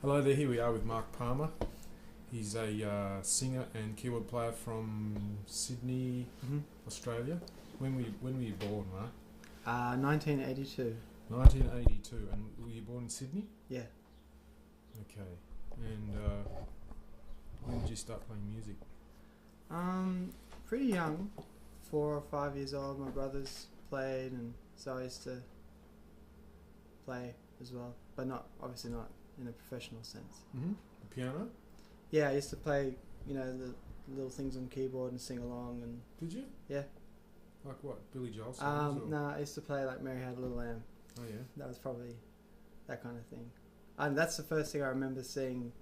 Hello there, here we are with Mark Palmer. He's a singer and keyboard player from Sydney, Australia. When were you born, Mark? 1982. 1982, and were you born in Sydney? Yeah. Okay, and when did you start playing music? Pretty young, 4 or 5 years old. My brothers played, and so I used to play as well, but obviously not in a professional sense. Mm-hmm. The piano? Yeah, I used to play, the little things on keyboard and sing along. And did you? Yeah. Like what? Billy Joel songs? No, I used to play like Mary Had a Little Lamb. Oh yeah. That was probably that kind of thing, and that's the first thing I remember seeing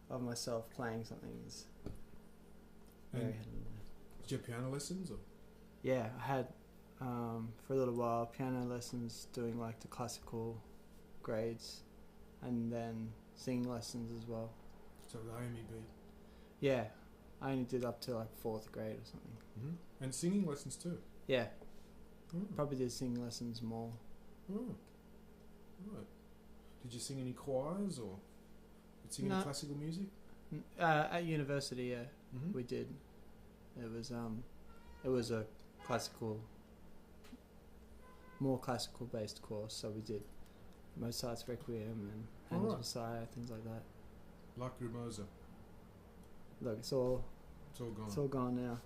of myself playing something. Is Mary Had a Little Lamb. Did you have piano lessons? Or? Yeah, I had for a little while piano lessons, doing like the classical grades, and then singing lessons as well. So the AMEB? Yeah, I only did up to like 4th grade or something. Mm-hmm. And singing lessons too? Yeah. Oh. Probably did singing lessons more. Oh, right. Did you sing any choirs or did you sing any classical music? At university, yeah, mm-hmm. we did. It was a more classical based course, so we did Mozart's Requiem and Handel's Messiah, things like that. Lacrimosa. Look, it's all gone. It's all gone now.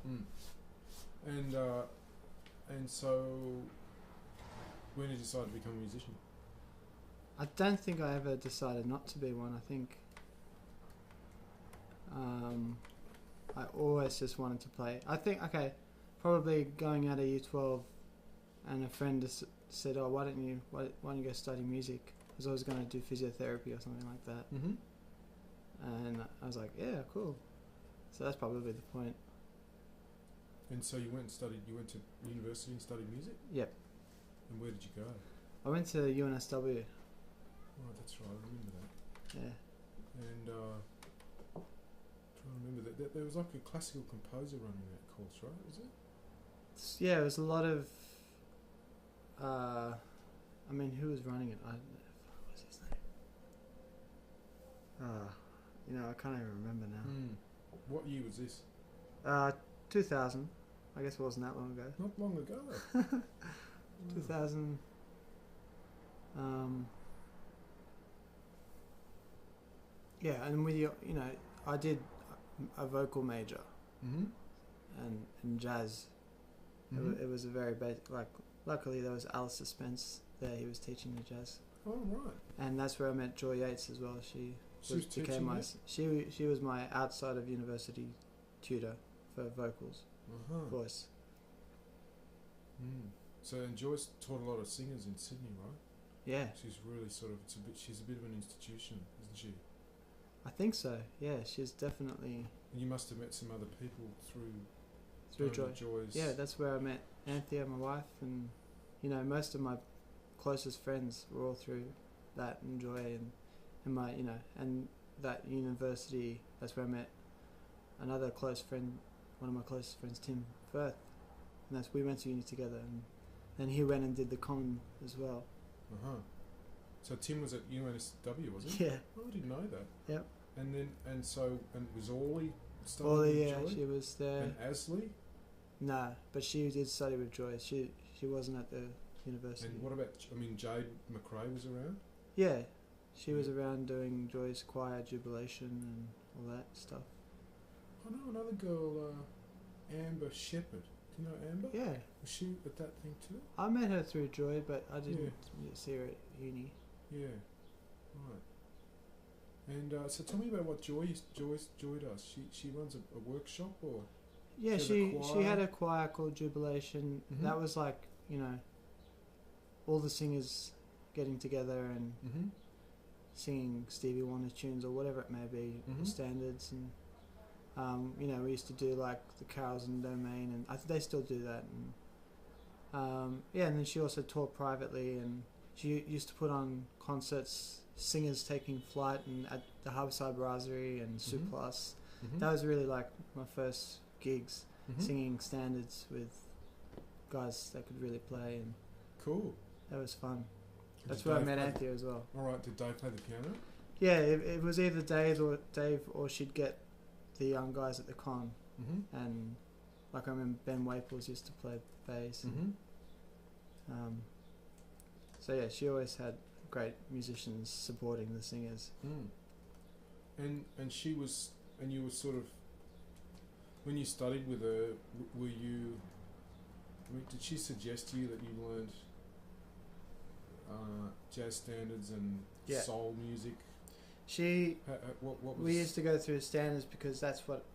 And so, when did you decide to become a musician? I don't think I ever decided not to be one. I think I always just wanted to play. I think, probably going out of Year 12, and a friend just said, "Oh, why don't you go study music?" Because I was going to do physiotherapy or something like that. Mm-hmm. And I was like, "Yeah, cool." So that's probably the point. And so you went to university and studied music? Yep. And where did you go? I went to UNSW. Oh, that's right. I remember that. Yeah. And trying to remember that there was like a classical composer running that course, right? Was it? Yeah, it was a lot of. Who was running it? What was his name? I can't even remember now. What year was this? 2000. I guess it wasn't that long ago. Not long ago. 2000. Yeah, and with I did a vocal major, and in jazz. It was a very basic. Luckily there was Alistair Spence there. He was teaching me jazz. Oh right. And that's where I met Joy Yates as well. She was my outside of university tutor for vocals, voice. So, and Joyce taught a lot of singers in Sydney, right? Yeah. She's really she's a bit of an institution, isn't she? I think so. Yeah, she's definitely. And you must have met some other people through Joyce. Yeah, that's where I met Anthea, my wife, and most of my closest friends were all through that, and Joy, and my and that university. That's where I met another close friend, one of my closest friends, Tim Firth, and we went to uni together, and then he went and did the Common as well. So Tim was at UNSW, was he? Yeah. Oh, I didn't know that. Yep. And was Orly studying Orly, with yeah, Joy? she was there. And Asley? No, but she did study with Joy. She wasn't at the university. And what about, Jade McRae was around? Yeah, she was around doing Joy's choir jubilation and all that stuff. I know another girl, Amber Shepherd. Do you know Amber? Yeah. Was she at that thing too? I met her through Joy, but I didn't see her at uni. Yeah, right. And so tell me about what Joy does. She runs a workshop, or she had a choir called Jubilation. That was like all the singers getting together and singing Stevie Wonder tunes or whatever it may be, standards, and we used to do like the carols in the domain, and I think they still do that. And and then she also taught privately, and she used to put on concerts, singers taking flight, and at the Harborside Brasserie and Surplus. That was really like my first gigs, singing standards with guys that could really play, and cool. That was fun. That's where I met Anthea as well. All right. Did Dave play the piano? Yeah, it was either Dave or she'd get the young guys at the con, and like I remember Ben Waples used to play bass. So yeah, she always had great musicians supporting the singers. And she was, and you were sort of, when you studied with her, were you? I mean, did she suggest to you that you learned jazz standards and soul music? What was we used to go through standards because that's what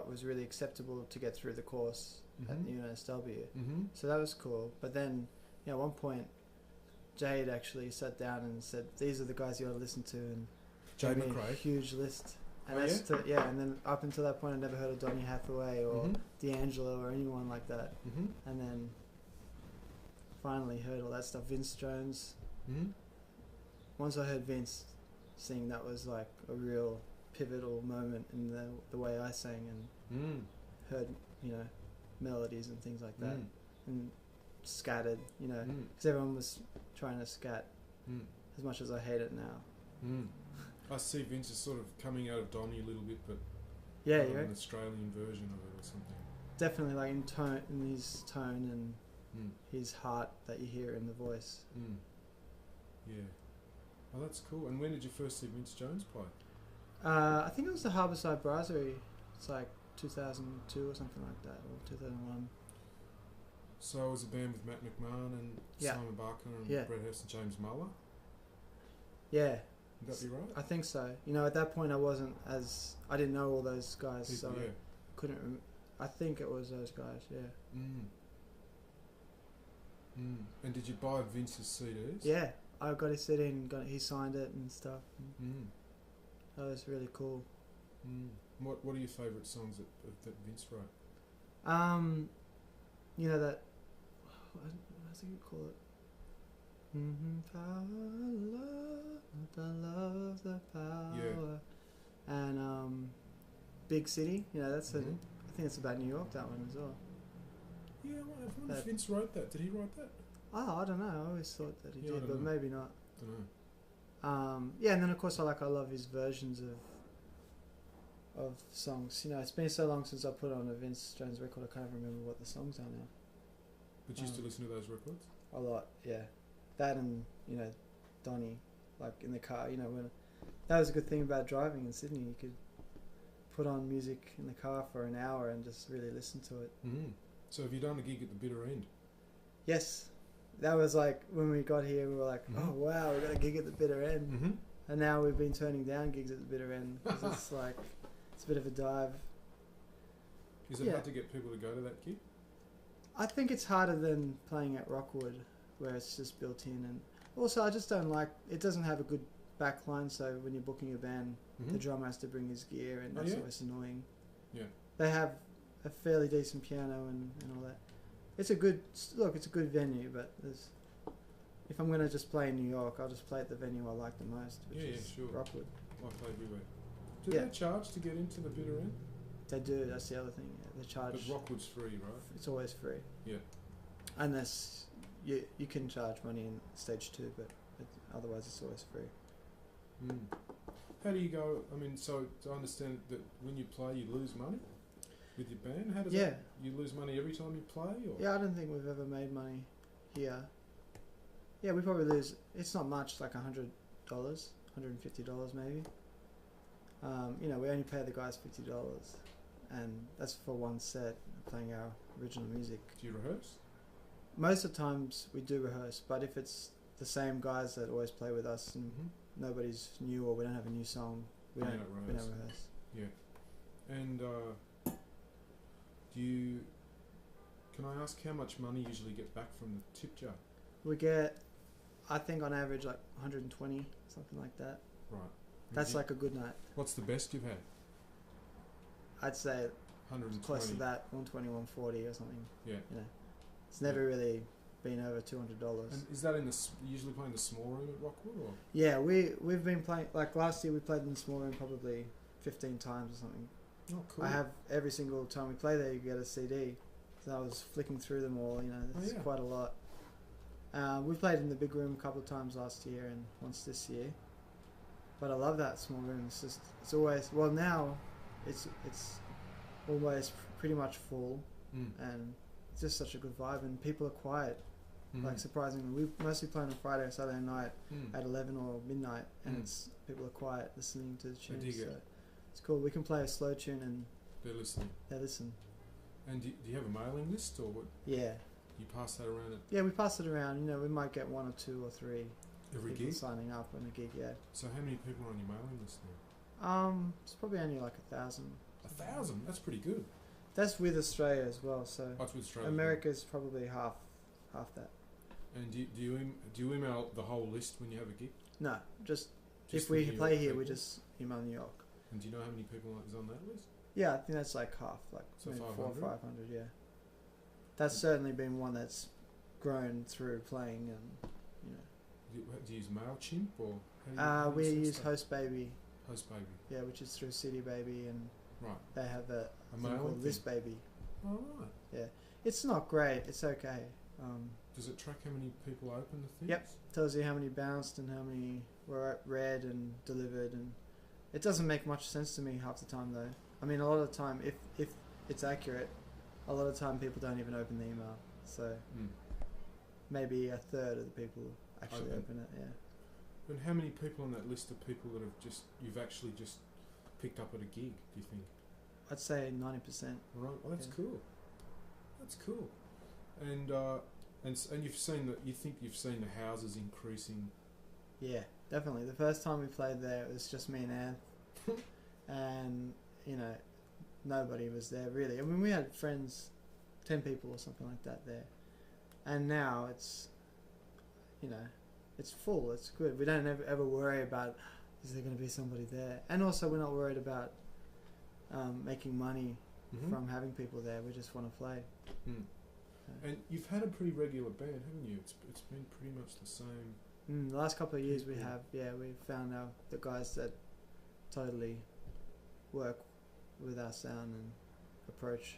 was really acceptable to get through the course at UNSW. So that was cool. But then, at one point, Jade actually sat down and said, "These are the guys you ought to listen to," and Jade gave me McRae. a huge list. And Oh, and then up until that point, I never heard of Donny Hathaway or D'Angelo or anyone like that. And then finally heard all that stuff. Vince Jones. Once I heard Vince sing, that was like a real pivotal moment in the way I sang and heard, melodies and things like that, and scattered, because everyone was trying to scat as much as I hate it now. I see Vince is sort of coming out of Donny a little bit, but an Australian version of it or something. Definitely, like in his tone and his heart that you hear in the voice. Yeah. Oh, that's cool. And when did you first see Vince Jones play? I think it was the Harbourside Brasserie. It's like 2002 or something like that, or 2001. So it was a band with Matt McMahon and Simon Barker and Brett Hurst and James Muller? Yeah. Would that be right? I think so. At that point I didn't know all those guys, so I couldn't I think it was those guys, yeah. And did you buy Vince's CDs? Yeah, I got his CD and he signed it and stuff. That was really cool. What are your favourite songs that Vince wrote? That, what do you call it? Power, love, the love, the power. Yeah. And Big City, that's I think it's about New York, that one as well. Yeah, I wonder if Vince wrote that. Did he write that? Oh, I don't know. I always thought that he did, but maybe not. Don't know. And then of course I love his versions of songs. It's been so long since I put on a Vince Jones record, I can't remember what the songs are now. But you used to listen to those records? A lot, yeah. That and, Donny, like in the car, when that was a good thing about driving in Sydney. You could put on music in the car for an hour and just really listen to it. So have you done a gig at the bitter end? Yes. That was like, when we got here, we were like, oh wow, we got a gig at the bitter end. And now we've been turning down gigs at the bitter end, because it's like, it's a bit of a dive. Is it hard to get people to go to that gig? I think it's harder than playing at Rockwood, where it's just built in, and also I just don't like, it doesn't have a good backline, so when you're booking a band, the drummer has to bring his gear, and that's always annoying. Yeah. They have a fairly decent piano and all that. It's a good venue, but if I'm going to just play in New York, I'll just play at the venue I like the most, which is Rockwood. I play everywhere. Do they charge to get into the bitter end? They do, that's the other thing. Yeah, they charge. But Rockwood's free, right? It's always free. Yeah. Unless you can charge money in stage 2, but otherwise it's always free. How do you go? I mean, so I understand that when you play, you lose money with your band. How does that? You lose money every time you play? Or? Yeah, I don't think we've ever made money here. Yeah, we probably lose. It's not much, like $100, $150 maybe. We only pay the guys $50, and that's for one set, playing our original music. Do you rehearse? Most of the times we do rehearse, but if it's the same guys that always play with us and nobody's new, or we don't have a new song, we don't rehearse. Yeah. And can I ask how much money you usually get back from the tip jar? We get, I think on average, like 120, something like that. Right. That's like a good night. What's the best you've had? I'd say 120. Close to that, 120, 140 or something. Yeah. It's never really been over $200. And is that usually playing the small room at Rockwood, or? Yeah, we've been playing, like last year we played in the small room probably 15 times or something. Oh, cool. I have every single time we play there, you get a CD. So I was flicking through them all, it's quite a lot. We played in the big room a couple of times last year and once this year. But I love that small room. It's always, well, now it's always pretty much full, and it's just such a good vibe, and people are quiet. Like, surprisingly, we mostly play on a Friday or Saturday night at 11 or midnight, and it's people are quiet listening to the tunes. So it's cool. We can play a slow tune and they're listening. they listen. And do you have a mailing list, or what? Yeah. You pass that around at Yeah, we pass it around. You know, we might get 1 or 2 or 3 every people gig? signing up on a gig. Yeah. So how many people are on your mailing list now? It's probably only like 1,000. 1,000? That's pretty good. That's with Australia as well. So That's with Australia. America's probably half that. And do you email the whole list when you have a gig? No, just if the we New play York here, people? we just email New York. And do you know how many people is on that list? Yeah, I think that's like half, like So maybe 500? 400 or 500. Yeah, that's certainly been one that's grown through playing, and you know. Do you use MailChimp or? How do We you set use stuff? HostBaby. HostBaby. Yeah, which is through City Baby, and Right. they have a thing mailing called thing? List Baby. Oh, right. Yeah, it's not great. It's okay. Does it track how many people open the things? Yep. Tells you how many bounced and how many were read and delivered, and it doesn't make much sense to me half the time though. I mean, a lot of the time, if it's accurate, a lot of the time people don't even open the email. So maybe a third of the people actually open it. Yeah. And how many people on that list are people that you've actually just picked up at a gig? Do you think? I'd say 90%. Right. Well, that's cool. That's cool. And you think you've seen the houses increasing? Yeah, definitely. The first time we played there, it was just me and Anth, and you know, nobody was there really. I mean, we had friends, 10 people or something like that there, and now it's, you know, it's full. It's good. We don't ever worry about is there going to be somebody there, and also we're not worried about making money from having people there. We just want to play. And you've had a pretty regular band, haven't you? It's been pretty much the same. The last couple of years we have, we've found the guys that totally work with our sound and approach.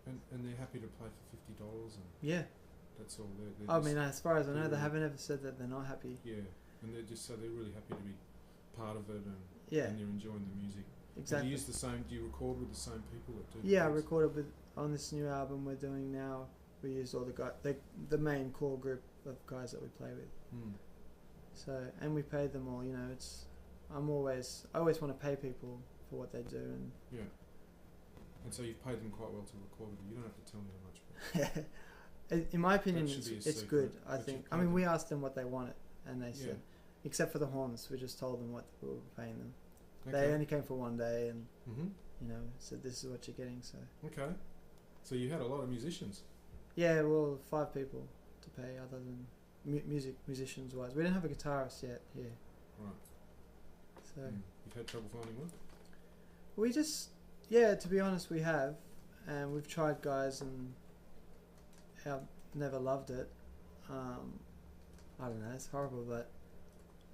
And they're happy to play for $50 and yeah, that's all. They're I mean, as far as I know, they haven't ever said that they're not happy. Yeah, and they're really happy to be part of it, and and they're enjoying the music. Exactly. Do you record with the same people that do? Yeah, I recorded on this new album we're doing now. We used all the guys, the main core group of guys that we play with. So, and we paid them all. You know, I always want to pay people for what they do, and and so you've paid them quite well to record with you. You don't have to tell me how much. In my opinion, That should be a it's secret, good. I but think. you I mean, paid we asked them what they wanted, and they said, except for the horns, we just told them what we were paying them. Okay. They only came for one day, and Mm-hmm. said this is what you're getting. So Okay. So you had a lot of musicians. yeah, well, 5 people to pay other than musicians wise. We didn't have a guitarist yet here. Right. So You've had trouble finding one? we just, to be honest, we have, and we've tried guys and have never loved it. I don't know, it's horrible, but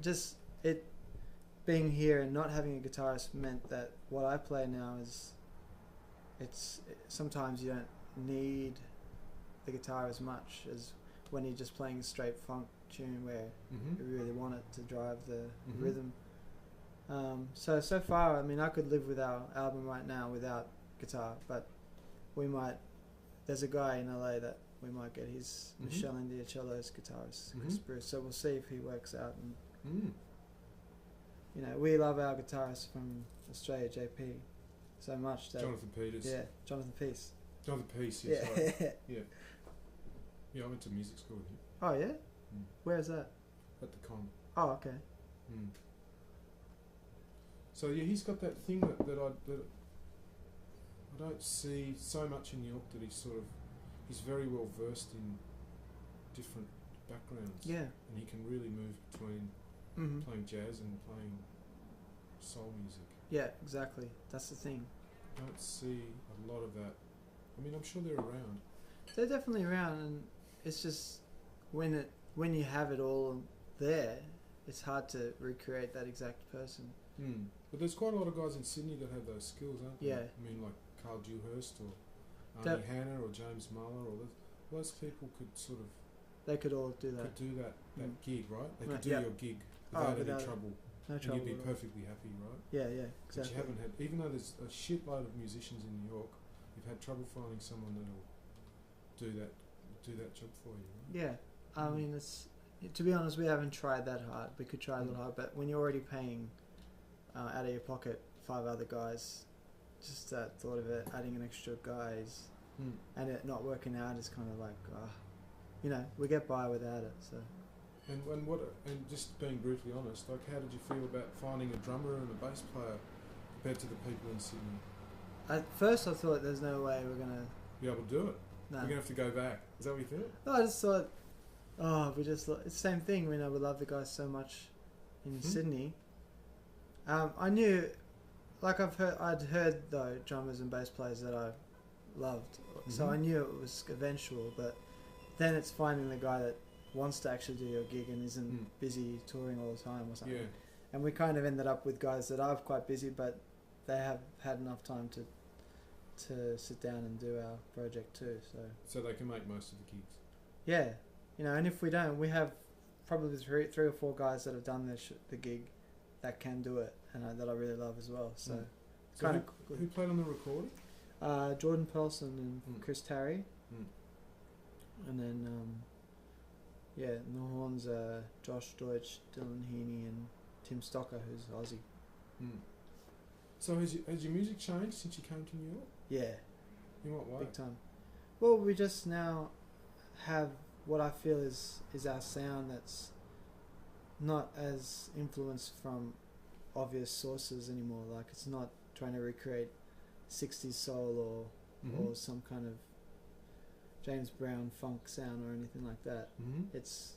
just it being here and not having a guitarist meant that what I play now is, sometimes you don't need the guitar as much as when you're just playing a straight funk tune where you really want it to drive the rhythm. So far, I mean, I could live with our album right now without guitar, but there's a guy in LA that we might get his Michelle Indiacello's guitarist, Chris Bruce, so we'll see if he works out. And you know, we love our guitarist from Australia, JP, so much that Jonathan Peters. Yeah, Jonathan Peace. Jonathan Peace, yes. Yeah. Right. Yeah, I went to music school with him. Oh yeah? Where is that? At the con. Oh, okay. So yeah, he's got that thing that I don't see so much in New York, that he's very well versed in different backgrounds. Yeah. And he can really move between playing jazz and playing soul music. Yeah, exactly. That's the thing. I don't see a lot of that. I mean, I'm sure they're around. They're definitely around, and it's just when you have it all there, it's hard to recreate that exact person. But there's quite a lot of guys in Sydney that have those skills, aren't there? Yeah. I mean, like Carl Dewhurst or Arnie Hanna or James Muller, or those people could sort of... They could all do that. Could do that gig, right? They could do Yeah. your gig without any without trouble. No and trouble. you'd be at all. perfectly happy, right? Yeah, yeah, But exactly. you haven't had, even though there's a shitload of musicians in New York, you've had trouble finding someone that'll do that job for you, right? Yeah, I mean, it's, to be honest, we haven't tried that hard. We could try a little hard, but when you're already paying out of your pocket 5 other guys, just that thought of it, adding an extra guys and it not working out is kind of like, you know, we get by without it. So. And just being brutally honest, like, how did you feel about finding a drummer and a bass player compared to the people in Sydney? At first, I thought there's no way we're gonna Be able to do it? No. We're gonna have to go back. Is that what you thought? No, I just thought, it's the same thing. We know we love the guys so much in Sydney. I knew, like I'd heard though drummers and bass players that I loved, so I knew it was eventual. But then it's finding the guy that wants to actually do your gig and isn't busy touring all the time or something. Yeah. And we kind of ended up with guys that are quite busy, but they have had enough time to sit down and do our project too. So they can make most of the gigs. Yeah, you know, and if we don't, we have probably three or four guys that have done the gig that can do it, and that I really love as well. So, kind of who played on the recording? Jordan Perlson and Chris Tarry, and then in the horns, Josh Deutsch, Dylan Heaney, and Tim Stocker, who's Aussie. So has your music changed since you came to New York? Yeah. In what way? Big time. Well, we just now have what I feel is our sound that's not as influenced from obvious sources anymore. Like, it's not trying to recreate 60s soul or some kind of James Brown funk sound or anything like that. It's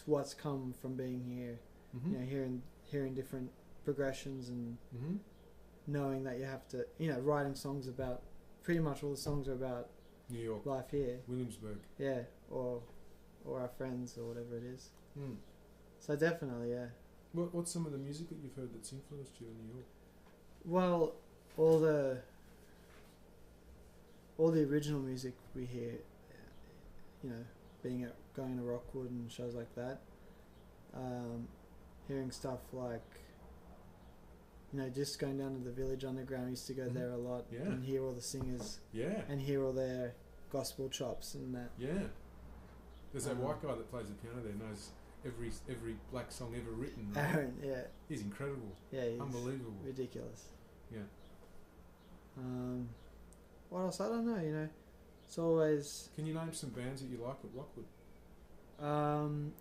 what's come from being here, you know, hearing different progressions and knowing that you have to, you know, writing songs about, pretty much all the songs are about New York, life here, Williamsburg, or our friends or whatever it is. Mm. So definitely, yeah. What's some of the music that you've heard that's influenced you in New York? Well, all the original music we hear, you know, going to Rockwood and shows like that, hearing stuff like, you know, just going down to the Village Underground. I used to go there a lot and hear all the singers and hear all their gospel chops and that. Yeah. There's that white guy that plays the piano there, knows every black song ever written. Right? Aaron, yeah. He's incredible. Yeah, he's unbelievable. Ridiculous. Yeah. What else? I don't know, you know. It's always... Can you name some bands that you like at Rockwood?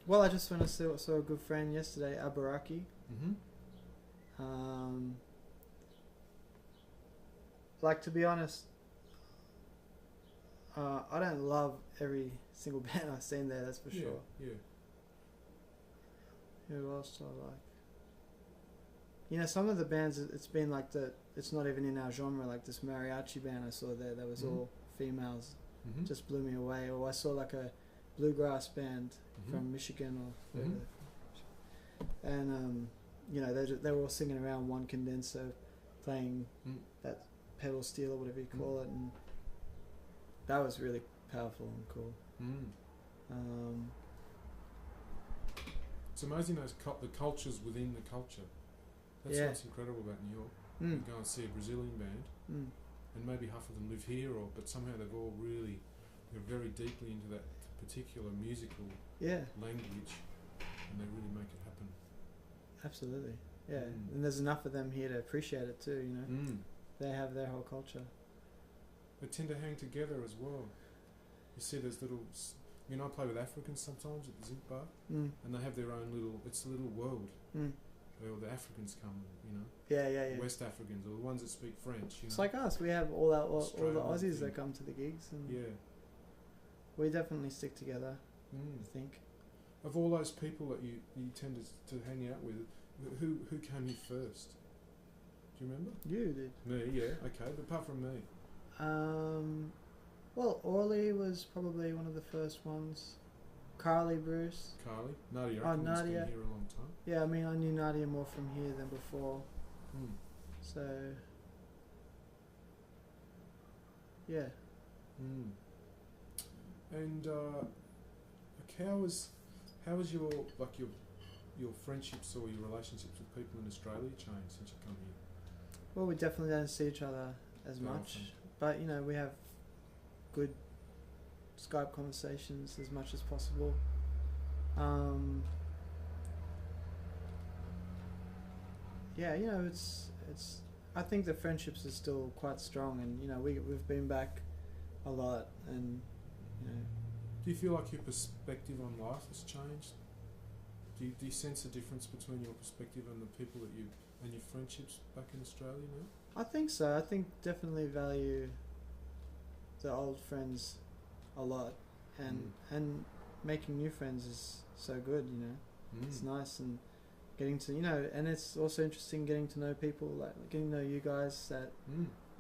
Well, I just went and saw a good friend yesterday, Abaraki. Like, to be honest, I don't love every single band I've seen there, that's for sure. Yeah. Who else do I like? You know, some of the bands, it's been like it's not even in our genre, like this mariachi band I saw there, that was all females, just blew me away. Or I saw like a bluegrass band from Michigan or whatever. And, you know, they were all singing around one condenser, playing that pedal steel or whatever you call it, and that was really powerful and cool. It's amazing the cultures within the culture. That's what's incredible about New York. You go and see a Brazilian band, and maybe half of them live here, but somehow they've all they're very deeply into that particular musical language, and they really make it happen. Absolutely, yeah. And there's enough of them here to appreciate it too, you know. They have their whole culture. They tend to hang together as well. You see there's little... You know, I play with Africans sometimes at the Zinc Bar, and they have their own little... It's a little world. Where all the Africans come, you know. Yeah. West Africans, or the ones that speak French, you know. It's like us. We have all the Aussies that come to the gigs, and we definitely stick together, I think. Of all those people that you tend to hang out with, who came here first? Do you remember? You did. Me, yeah, okay. But apart from me? Well, Orly was probably one of the first ones. Carly Bruce. Carly? Nadia. Oh, Nadia. Been here a long time. Yeah, I mean, I knew Nadia more from here than before. So, yeah. And how was your your friendships or your relationships with people in Australia changed since you come here? Well, we definitely don't see each other as much, Often. but you know, we have good Skype conversations as much as possible. Yeah, you know, it's. I think the friendships are still quite strong, and you know, we've been back a lot, and you know. Do you feel like your perspective on life has changed? Do you sense a difference between your perspective and the people that you and your friendships back in Australia now? I think so. I think definitely value the old friends a lot, and making new friends is so good. You know, it's nice, and getting to, you know, and it's also interesting getting to know people, like getting to know you guys that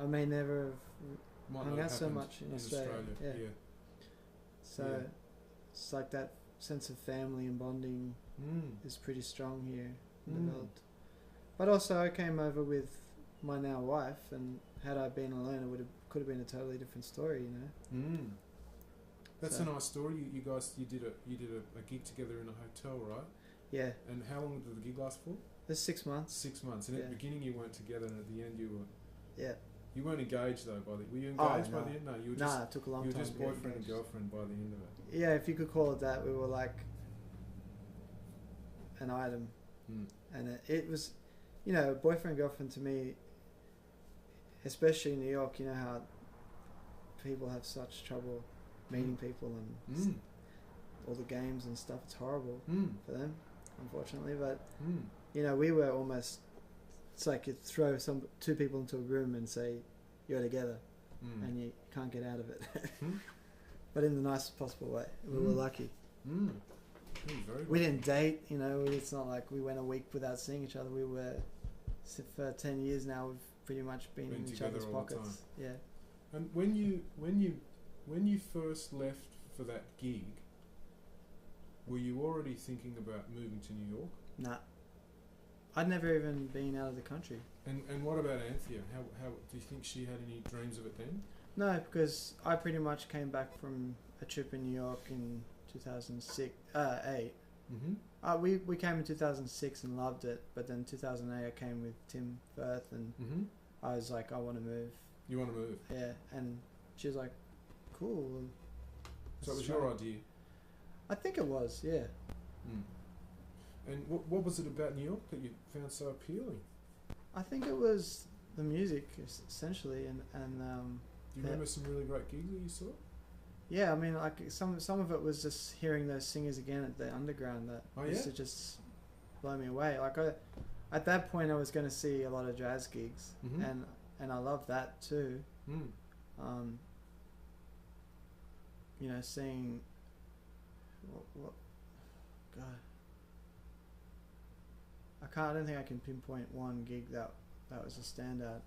I may never have hung out so much in Australia. Yeah. So it's like that sense of family and bonding is pretty strong here, developed. But also I came over with my now wife, and had I been alone, could have been a totally different story, you know. That's a nice story. You guys did a gig together in a hotel, right? Yeah. And how long did the gig last for? It's 6 months. 6 months. And at the beginning you weren't together, and at the end you were. Yeah. You weren't engaged though. Were you engaged by the end? No, you were just. It took a long time. You were just boyfriend and girlfriend by the end of it. Yeah, if you could call it that. We were like an item, and it was, you know, boyfriend girlfriend to me, especially in New York. You know how people have such trouble meeting people, and all the games and stuff. It's horrible for them, unfortunately. But you know, we were almost. It's like you throw two people into a room and say you're together, and you can't get out of it. But in the nicest possible way. We were lucky. We didn't date, you know. It's not like we went a week without seeing each other. We were, for 10 years now, we've pretty much been in each other's pockets. Yeah. And when you first left for that gig, were you already thinking about moving to New York? Nah. I'd never even been out of the country. And what about Anthea? How do you think she had any dreams of it then? No, because I pretty much came back from a trip in New York in 2008. We came in 2006 and loved it, but then 2008 I came with Tim Firth, and I was like, I want to move. You want to move? Yeah, and she was like, cool. So it was your idea? I think it was, yeah. And what was it about New York that you found so appealing? I think it was the music, essentially, and do you remember some really great gigs that you saw? Yeah, I mean, like some of it was just hearing those singers again at the Underground that used to just blow me away. Like at that point, I was going to see a lot of jazz gigs, and I loved that too. You know, seeing what God. I don't think I can pinpoint one gig that was a standout.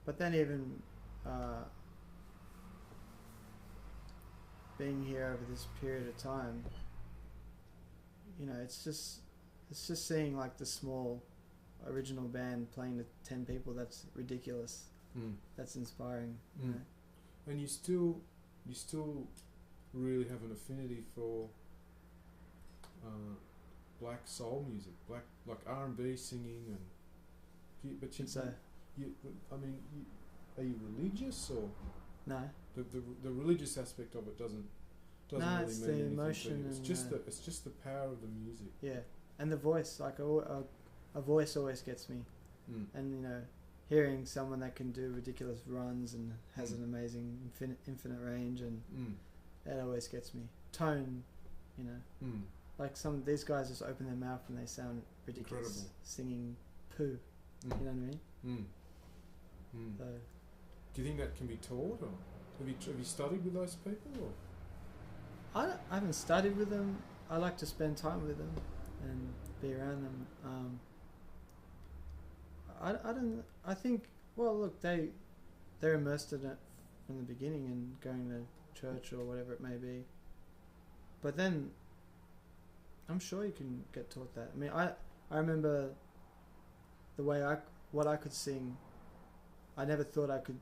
But then even being here over this period of time, you know, it's just seeing like the small original band playing to 10 people. That's ridiculous. That's inspiring. You know? And you still really have an affinity for black soul music, like R&B singing, and are you religious, or no? The religious aspect of it doesn't no, really it's mean the anything emotion, to you. It's and just the power of the music. Yeah, and the voice, like a voice always gets me, and you know, hearing someone that can do ridiculous runs and has an amazing infinite range, and that always gets me. Tone, you know. Like these guys just open their mouth and they sound ridiculous. Incredible. Singing poo. You know what I mean? So, do you think that can be taught, or have you studied with those people? Or? I haven't studied with them. I like to spend time with them and be around them. I think. Well, look, they're immersed in it from the beginning and going to church or whatever it may be. But then, I'm sure you can get taught that. I mean, I remember the way what I could sing. I never thought I could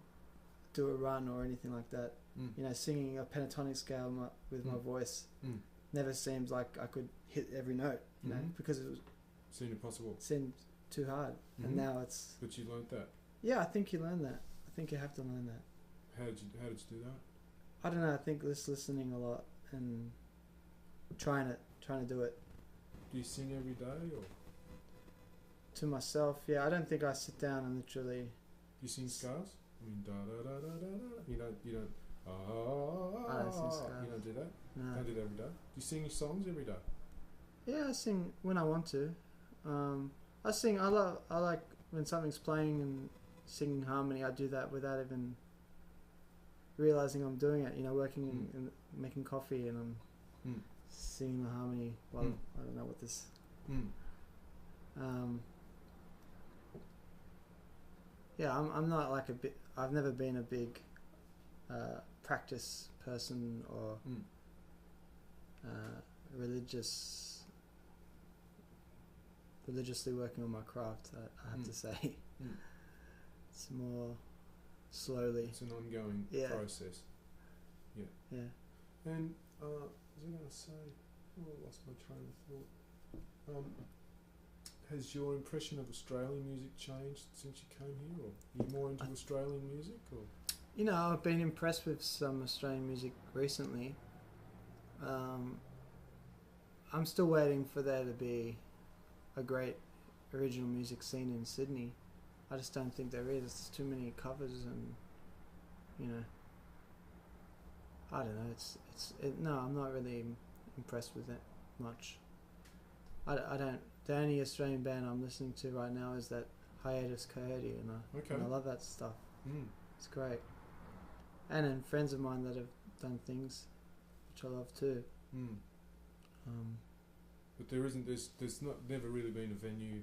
do a run or anything like that. You know, singing a pentatonic scale with my voice never seemed like I could hit every note, you know, because it seemed impossible. Seemed too hard, and now it's. But you learnt that. Yeah, I think you learn that. I think you have to learn that. How did you do that? I don't know. I think just listening a lot and trying to do it. Do you sing every day or? To myself, yeah. I don't think I sit down and literally. Do you sing scales? I mean, da da da da da da. You don't. I don't sing scales. You don't do that. No. Don't do that every day. Do you sing your songs every day? Yeah, I sing when I want to. I sing. I like when something's playing and singing harmony. I do that without even realizing I'm doing it. You know, working and making coffee, and I'm singing the harmony. Well, I don't know what this. Yeah, I'm not like a bit. I've never been a big practice person or religiously working on my craft. I have to say, it's more slowly. It's an ongoing process. Yeah. Yeah. And what was I going to say? Oh, I lost my train of thought. Has your impression of Australian music changed since you came here, or are you more into Australian music, or? You know, I've been impressed with some Australian music recently. I'm still waiting for there to be a great original music scene in Sydney. I just don't think there is. There's too many covers, and you know, I don't know. No, I'm not really impressed with it much. I don't. The only Australian band I'm listening to right now is that Hiatus Coyote, and I love that stuff. It's great. And then friends of mine that have done things, which I love too. But there's never really been a venue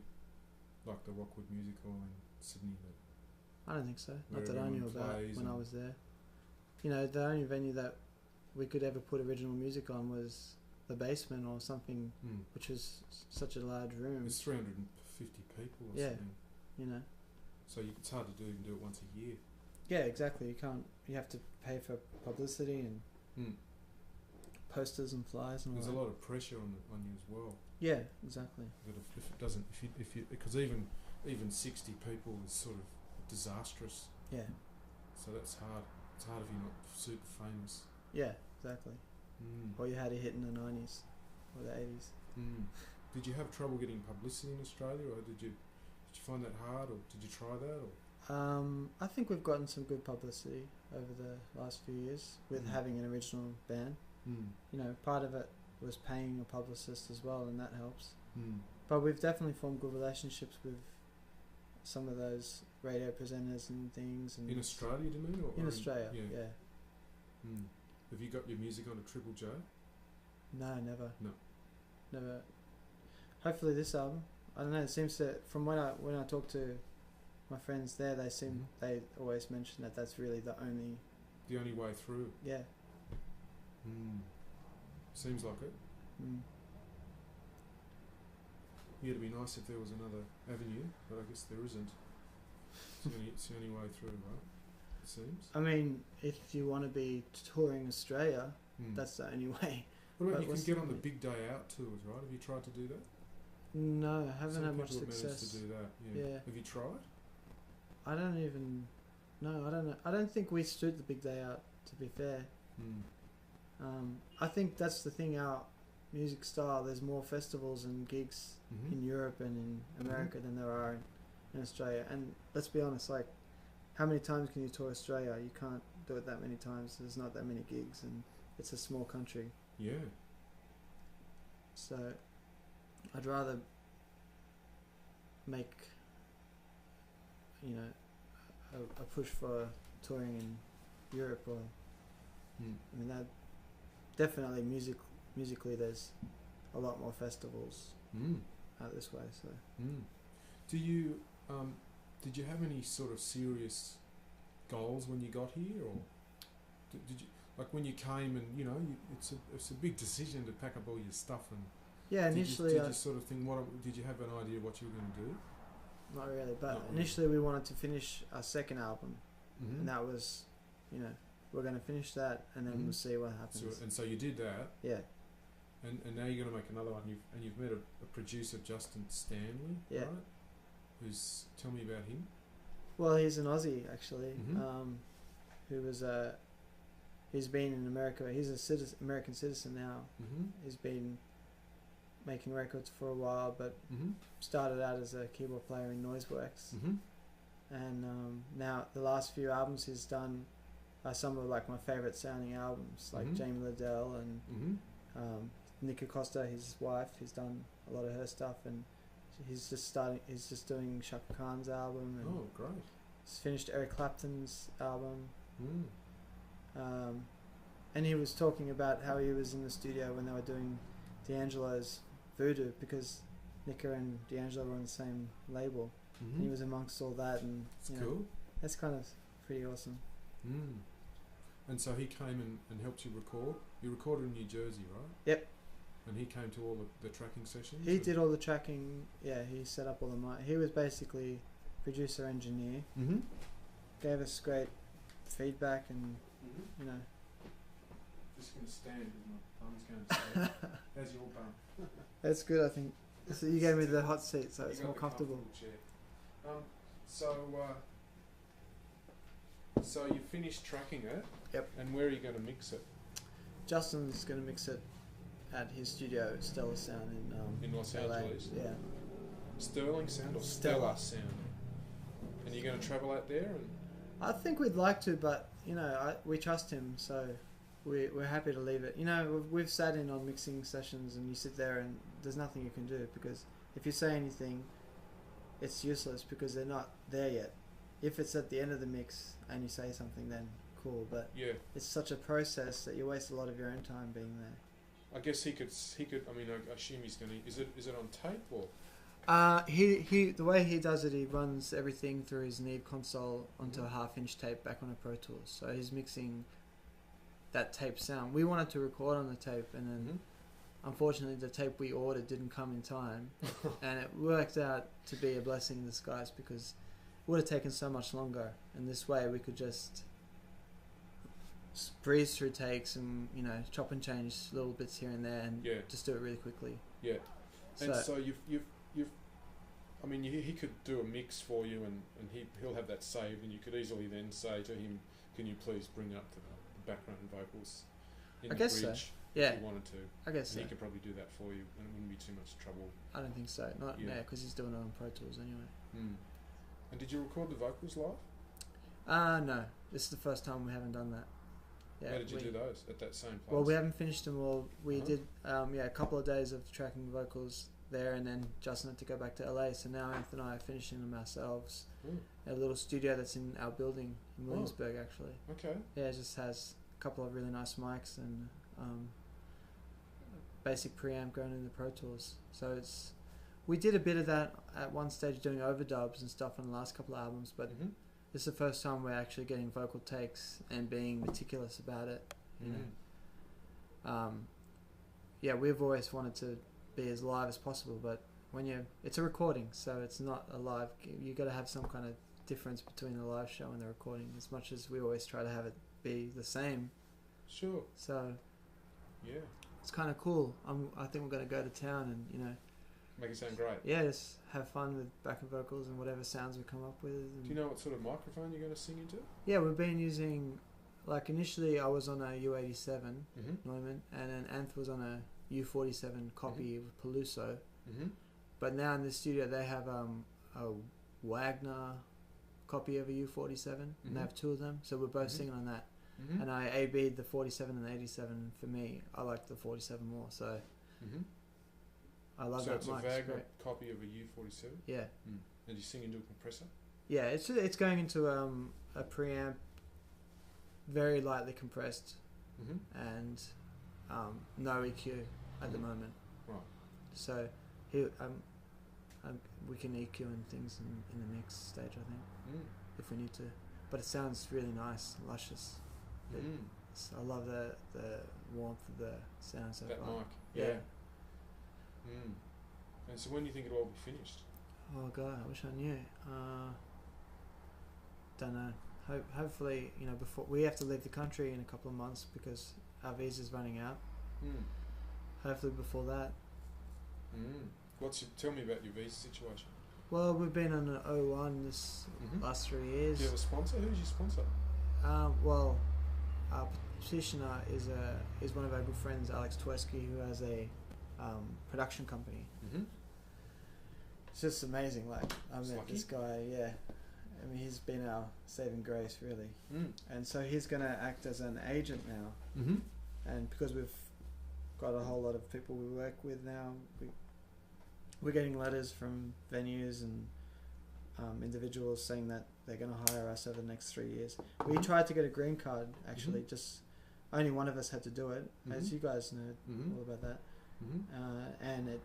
like the Rockwood Music Hall in Sydney. I don't think so. Not that I knew about when I was there. You know, the only venue that we could ever put original music on was the basement or something, which was such a large room. It's 350 people or something. You know. So it's hard to even do it once a year. Yeah, exactly. You can't. You have to pay for publicity and posters and flyers and all that. There's a lot of pressure on you as well. Yeah, exactly. That if it doesn't, because even 60 people is sort of disastrous. Yeah. So that's hard. It's hard if you're not super famous. Yeah, exactly. Or you had a hit in the 90s or the 80s. Did you have trouble getting publicity in Australia, or did you find that hard, or did you try that? Or? I think we've gotten some good publicity over the last few years with having an original band. You know, part of it was paying a publicist as well, and that helps. But we've definitely formed good relationships with some of those radio presenters and things. And in Australia, do you mean? Or in Australia, yeah. Have you got your music on a Triple J? No, never. No. Never. Hopefully this album. I don't know, it seems to, from when I talk to my friends there, they always mention that that's really the only way through. Yeah. Seems like it. Yeah, it'd be nice if there was another avenue, but I guess there isn't. It's the only way through, right? It seems. I mean, if you want to be touring Australia, that's the only way. What about you can get on the big day out tours, right? Have you tried to do that? No, I haven't had much success. Some people have managed to do that. Yeah. Have you tried? I don't even. No, I don't know. I don't think we suit the big day out. To be fair. I think that's the thing. Our music style. There's more festivals and gigs in Europe and in America than there are in Australia. And let's be honest, like, how many times can you tour Australia? You can't do it that many times. There's not that many gigs, and it's a small country. Yeah. So, I'd rather make, you know, a push for touring in Europe or. I mean, that definitely musically there's a lot more festivals out this way. So, do you did you have any sort of serious goals when you got here, or did you, like when you came and you know it's a big decision to pack up all your stuff and initially did you sort of think did you have an idea what you were going to do? Not really, but initially we wanted to finish our second album, and that was, you know. We're going to finish that, and then we'll see what happens. So you did that. Yeah. And now you're going to make another one. You've met a producer, Justin Stanley, right? Tell me about him. Well, he's an Aussie actually, Mm-hmm. who was he's been in America. He's a American citizen now. Mm-hmm. He's been making records for a while, but Mm-hmm. started out as a keyboard player in Noiseworks, Mm-hmm. and now the last few albums he's done are some of like my favorite sounding albums, like Mhm. Jamie Liddell and Mm-hmm. Nick Acosta, his wife. He's done a lot of her stuff, and he's just doing Shaka Khan's album, and Oh, great. he's finished Eric Clapton's album. Mm. And he was talking about how he was in the studio when they were doing D'Angelo's Voodoo, because Nika and D'Angelo were on the same label, Mm-hmm. and he was amongst all that, and It's you know, cool. that's kind of pretty awesome. Mm. And so he came and helped you record. You recorded in New Jersey, right? Yep. And he came to all the tracking sessions? He did all the tracking. Yeah, he set up all the mic. He was basically producer engineer. Mm-hmm. Gave us great feedback, and Mm-hmm. you know. Just going to stand because my bum's going to stand. How's your bum? That's good, I think. So you gave me the hot seat, so You it's got more the comfortable. chair. So you finished tracking it. Yep. And where are you going to mix it? Justin's going to mix it at his studio, Stellar Sound In Los LA. Angeles? Yeah. Sterling Sound or Stellar. Stellar Sound? And you're going to travel out there? And I think we'd like to, but you know, we trust him, so we're happy to leave it. You know, we've sat in on mixing sessions, and you sit there, and there's nothing you can do, because if you say anything, it's useless because they're not there yet. If it's at the end of the mix and you say something, then cool. But yeah, it's such a process that you waste a lot of your own time being there. I guess he could. I mean, I assume he's going to. Is it on tape or? He the way he does it, he runs everything through his Neve console onto a half-inch tape back on a Pro Tools. So he's mixing that tape sound. We wanted to record on the tape, and then unfortunately the tape we ordered didn't come in time, and it worked out to be a blessing in disguise, because it would have taken so much longer. And this way we could just breeze through takes and, you know, chop and change little bits here and there, and just do it really quickly. Yeah. And so you've I mean, he could do a mix for you, and he'll have that saved, and you could easily then say to him, "Can you please bring up the background vocals in the guess bridge?" So. Yeah, if you wanted to. I guess and so. he could probably do that for you, and it wouldn't be too much trouble. I don't think so. Not now, because he's doing it on Pro Tools anyway. Mm. And did you record the vocals live? No. This is the first time we haven't done that. Yeah, How did you do those at that same place? Well, we haven't finished them all. We did, a couple of days of tracking vocals there, and then Justin had to go back to LA. So now Anthony and I are finishing them ourselves at a little studio that's in our building in Williamsburg, actually. Okay. Yeah, it just has a couple of really nice mics and basic preamp going in the Pro Tools. So we did a bit of that at one stage, doing overdubs and stuff on the last couple of albums, but this is the first time we're actually getting vocal takes and being meticulous about it. You know, we've always wanted to be as live as possible, but it's a recording, so it's not a live. You got to have some kind of difference between the live show and the recording, as much as we always try to have it be the same. Sure. So yeah, it's kind of cool. I think we're going to go to town and, you know, make it sound great. Yeah, just have fun with backing vocals and whatever sounds we come up with. And do you know what sort of microphone you're going to sing into? Yeah, we've been using, like, initially I was on a U87 Neumann, and then Anth was on a U47 copy of Peluso. But now in the studio they have a Wagner copy of a U47, and they have two of them, so we're both singing on that. And I A-B'd the 47 and the 87. For me, I like the 47 more, so I love that mic. So it's a Wagner copy of a U47? Yeah. And you sing into a compressor? Yeah, it's going into a preamp, very lightly compressed, and no EQ at the moment. Right. So we can EQ and things in the next stage, I think, if we need to. But it sounds really nice, luscious. I love the warmth of the sound so far. That mic, yeah. And so when do you think it'll all be finished? Oh God, I wish I knew. Don't know. Hopefully, you know, before we have to leave the country in a couple of months because our visa's running out. hopefully before that. Tell me about your visa situation. Well, we've been on an O1 this last 3 years. Do you have a sponsor? Who's your sponsor? Well, our petitioner is one of our good friends, Alex Twersky, who has a production company. It's just amazing. Like, I met this guy, yeah. I mean, he's been our saving grace, really. And so he's going to act as an agent now. And because we've got a whole lot of people we work with now, we're getting letters from venues and individuals saying that they're going to hire us over the next 3 years. We tried to get a green card, actually. Just only one of us had to do it, as you guys know all about that. And it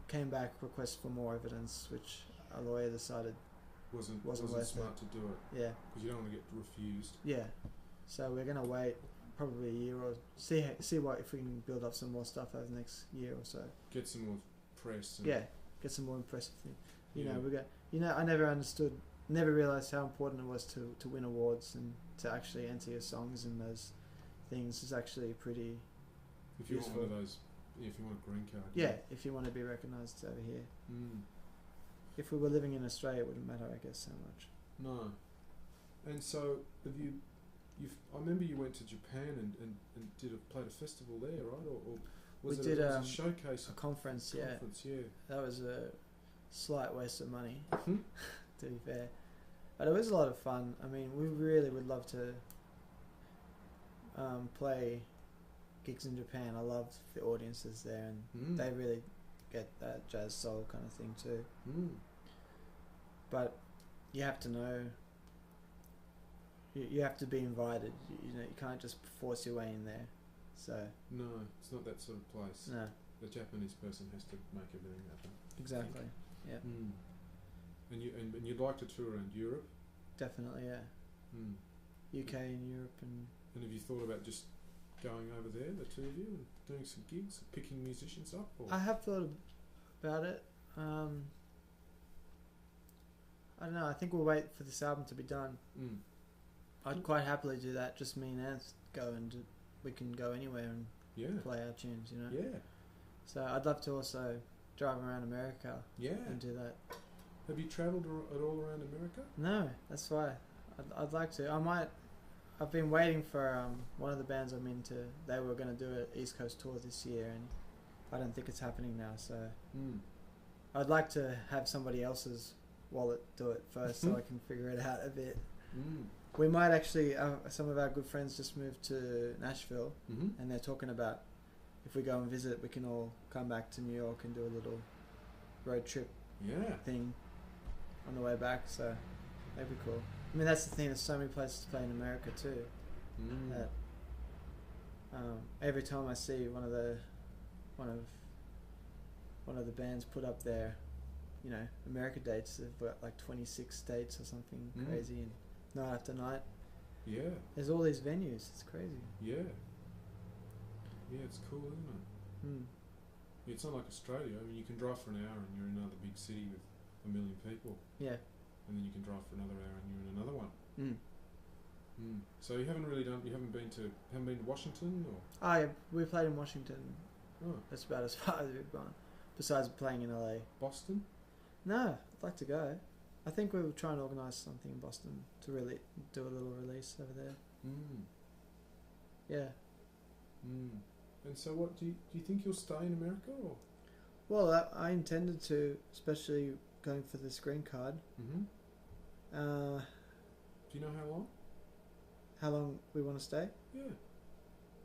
came back request for more evidence, which our lawyer decided wasn't smart to do it. Yeah, because you don't want to get refused. Yeah, so we're gonna wait probably a year or see what if we can build up some more stuff over the next year or so. Get some more press. And Get some more impressive things. I never realized how important it was to win awards and to actually enter your songs in those things is actually pretty. If you useful. Want one of those. If you want a green card. Yeah, if you want to be recognised over here. If we were living in Australia, it wouldn't matter, I guess, so much. No. And so, I remember you went to Japan and played a festival there, right? Or was it a showcase? A conference, yeah. That was a slight waste of money, to be fair. But it was a lot of fun. I mean, we really would love to play gigs in Japan. I loved the audiences there, and they really get that jazz soul kind of thing too. But you have to know. You have to be invited. You can't just force your way in there. So no, it's not that sort of place. No, the Japanese person has to make everything happen. Exactly. Yeah. And you'd like to tour around Europe? Definitely, yeah. UK and Europe and have you thought about just going over there, the two of you, and doing some gigs, picking musicians up? Or? I have thought about it. I don't know. I think we'll wait for this album to be done. I'd quite happily do that. Just me and Ant go and we can go anywhere and play our tunes. Yeah. So I'd love to also drive around America. And do that. Have you travelled at all around America? No, that's why. I'd like to. I might. I've been waiting for one of the bands I'm into. They were going to do an East Coast tour this year, and I don't think it's happening now. So I'd like to have somebody else's wallet do it first, so I can figure it out a bit. We might actually. Some of our good friends just moved to Nashville, and they're talking about if we go and visit, we can all come back to New York and do a little road trip thing on the way back. So that'd be cool. I mean, that's the thing. There's so many places to play in America too. That every time I see one of the bands put up their, America dates, they've got like 26 dates or something crazy, and night after night. Yeah. There's all these venues. It's crazy. Yeah. Yeah, it's cool, isn't it? It's not like Australia. I mean, you can drive for an hour and you're in another big city with 1 million people. Yeah. And then you can drive for another hour and you're in another one. So you haven't been to Washington, or? Oh yeah, we played in Washington. Oh. That's about as far as we've gone. Besides playing in LA. Boston? No, I'd like to go. I think we were trying to organise something in Boston to really do a little release over there. Yeah. And so what, do you think you'll stay in America, or? Well, I intended to, especially going for this green card. Do you know how long? How long we want to stay? Yeah.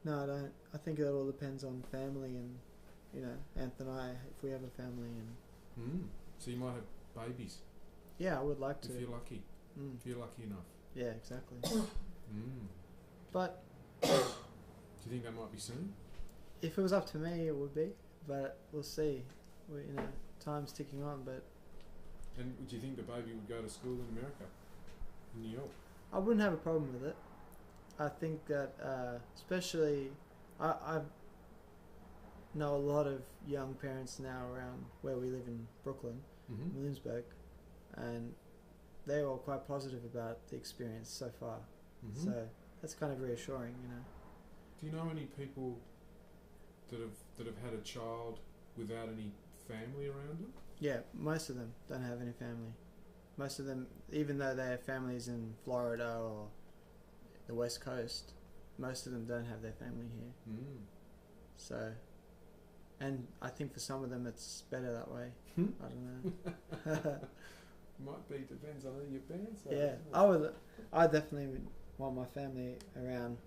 No, I don't. I think it all depends on family and, Anth and I, if we have a family. And so you might have babies? Yeah, I would like to. If you're lucky. If you're lucky enough. Yeah, exactly. But do you think that might be soon? If it was up to me, it would be. But we'll see. Time's ticking on. But. And do you think the baby would go to school in America, in New York? I wouldn't have a problem with it. I think that, especially, I know a lot of young parents now around where we live in Brooklyn, Williamsburg, and they're all quite positive about the experience so far. So that's kind of reassuring, Do you know any people that have had a child without any family around them? Yeah, most of them don't have any family. Most of them, even though they have families in Florida or the West Coast, most of them don't have their family here. So, and I think for some of them it's better that way. I don't know. Might be, depends on who your band's are. Yeah, I definitely would want my family around.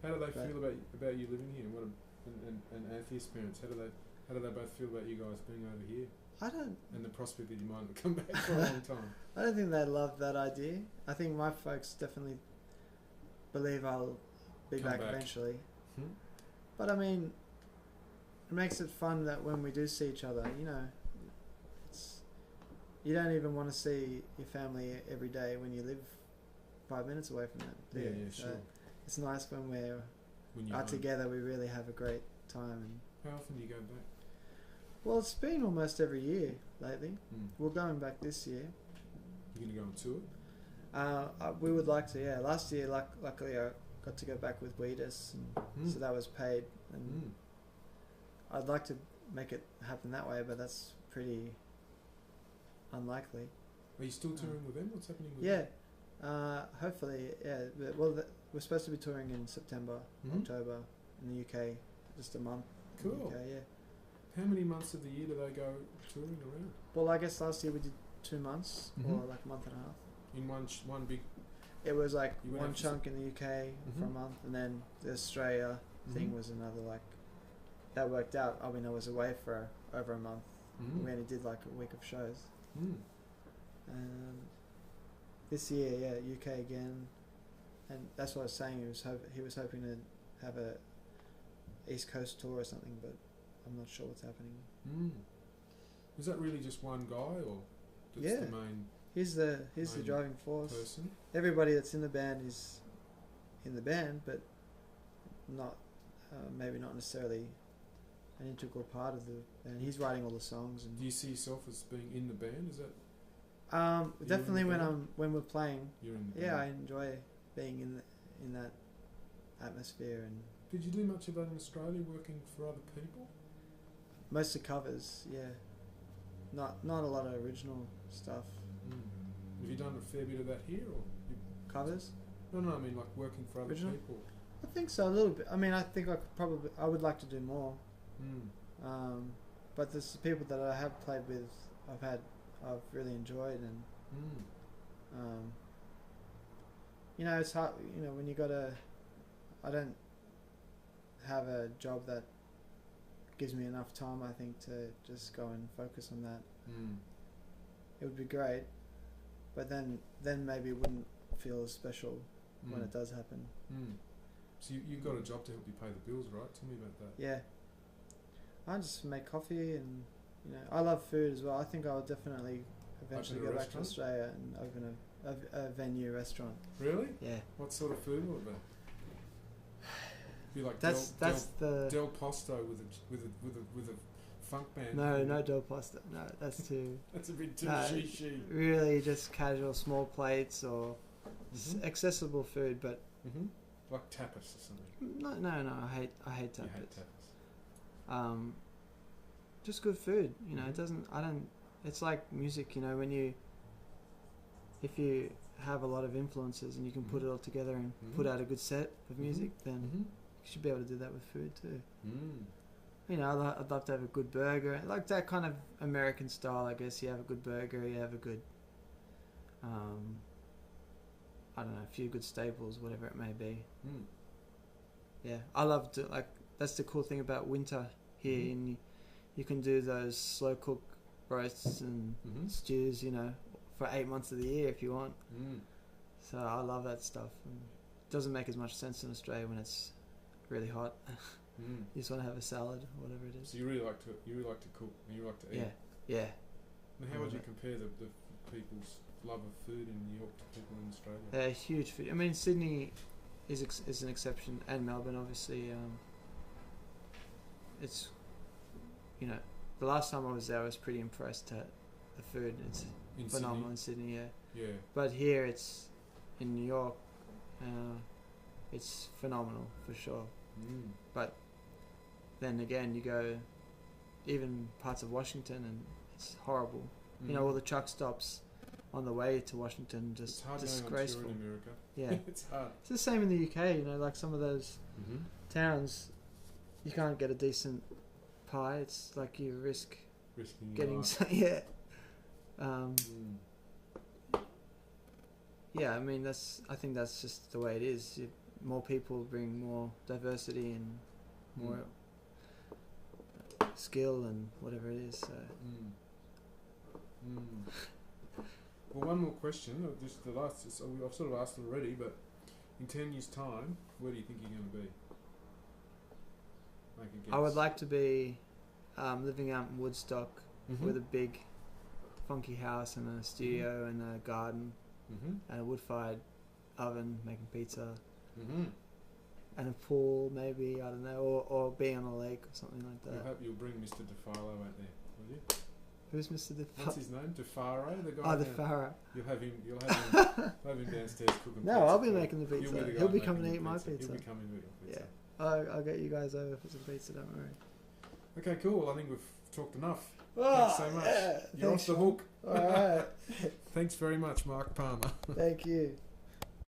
How do they feel about you living here? And atheist parents, how do they both feel about you guys being over here? And the prospect that you might not come back for a long time. I don't think they love that idea. I think my folks definitely believe I'll be back eventually. But I mean, it makes it fun that when we do see each other, you know, you don't even want to see your family every day when you live 5 minutes away from them. Yeah, so sure. It's nice when we are together. We really have a great time. And how often do you go back? Well, it's been almost every year lately. We're going back this year. You're going to go on tour? We would like to, yeah. Last year, luckily, I got to go back with Weedus, so that was paid. And I'd like to make it happen that way, but that's pretty unlikely. Are you still touring with them? What's happening with them? Hopefully, yeah. Well, we're supposed to be touring in September, October in the UK, just a month. Cool. In the UK, yeah. How many months of the year do they go touring around? Well, I guess last year we did 2 months, or like a month and a half. In one big... It was like one chunk in the UK for a month, and then the Australia thing was another, like... That worked out. I mean, I was away for over a month. We only did like a week of shows. This year, yeah, UK again. And that's what I was saying. He was hoping to have a East Coast tour or something, but I'm not sure what's happening. Is that really just one guy, or that's the main? He's the driving force. Person? Everybody that's in the band is in the band, but not maybe not necessarily an integral part of the band. He's writing all the songs. And do you see yourself as being in the band? Is that? Definitely when we're playing. You're in the band. band. I enjoy being in that atmosphere. And did you do much of that in Australia, working for other people? Mostly covers, yeah. Not a lot of original stuff. Have you done a fair bit of that here, or covers? No, I mean like working for other people. I think so, a little bit. I mean, I think I would like to do more. But there's people that I have played with, I've really enjoyed, and you know, it's hard. You know, when you I don't have a job that gives me enough time, I think, to just go and focus on that. It would be great, but then maybe it wouldn't feel as special when it does happen. So you've got a job to help you pay the bills, right? Tell me about that. Yeah. I just make coffee, and you know, I love food as well. I think I would definitely eventually go back to Australia and open a venue restaurant. Really? Yeah. What sort of food will it be? Be like Del Posto with a funk band. No Del Posto. No, that's too. That's a bit too shishi. Really, just casual small plates or accessible food, but like tapas or something. No. I hate tapas. You hate tapas. Just good food. You know, it's like music. You know, if you have a lot of influences and you can put it all together and put out a good set of music, then you should be able to do that with food too. You know, I'd love to have a good burger, like that kind of American style. I guess you have a good burger, you have a good, I don't know, a few good staples, whatever it may be. Yeah, I love to, like, that's the cool thing about winter here. And you can do those slow cook roasts and stews, you know, for 8 months of the year if you want. So I love that stuff. And it doesn't make as much sense in Australia when it's really hot. You just want to have a salad or whatever it is. So you really like to cook and you like to eat. Yeah. And how would you compare the people's love of food in New York to people in Australia? They're huge food. I mean, Sydney is an exception, and Melbourne obviously. It's, you know, the last time I was there, I was pretty impressed at the food. It's phenomenal in Sydney, yeah. But here in New York, it's phenomenal for sure. But then again you go even parts of Washington and it's horrible. You know, all the truck stops on the way to Washington, just disgraceful. Going on tour in America. Yeah. It's hard. It's the same in the UK, you know, like some of those towns, you can't get a decent pie. It's like you risking getting yeah. Yeah, I mean I think that's just the way it is. More people bring more diversity and more skill and whatever it is. So. Well, one more question. Just the last. I've sort of asked it already, but in 10 years' time, where do you think you're going to be? Make a guess. I would like to be living out in Woodstock with a big, funky house and a studio and a garden and a wood-fired oven making pizza and a pool, maybe, I don't know, or being on a lake or something like that. I hope you'll bring Mr. DeFaro out there, will you? Who's Mr. DeFaro? What's his name? DeFaro, the guy. Oh, DeFaro. You'll have him downstairs cooking. No, pizza. I'll be making the pizza. He'll be coming to eat my pizza. He'll be coming to eat your pizza. Yeah, I'll get you guys over for some pizza. Don't worry. Okay, cool. I think we've talked enough. Oh, thanks so much. Yeah. You're off the hook. All right. Thanks very much, Mark Palmer. Thank you.